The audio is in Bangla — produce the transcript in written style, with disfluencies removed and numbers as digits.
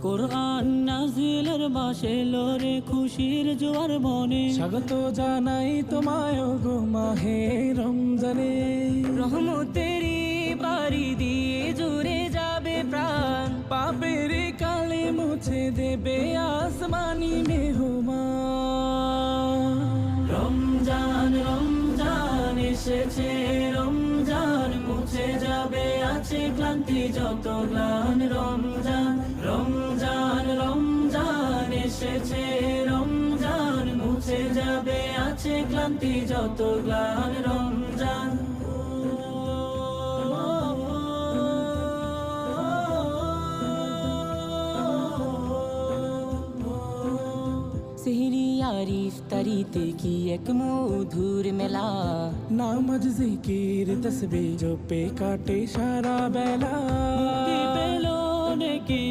কোরআন নাজিলের মাসে লোরে খুশির জোয়ার বনে, স্বাগত জানাই তোমায় গো মাহে রমজানে। রহমতেরই বাড়ি দিয়ে জুড়ে যাবে প্রাণ, পাপের কালে মুছে দেবে আসমানি মেহমান। রমজান রমজান এসেছে, রমজান মুছে যাবে আছে ক্লান্তি যত গ্লান। রমজান রমজান রমজান এসেছে, রমজান মুছে যাবে আছে ক্লান্তি যত গ্লান। রমজান সেহরি আর ইফতারিতে কি এক মধুর মেলা, নামাজ জিকির তসবিহ জপে কাটে সারা বেলা। মুক্তি পেল নাকি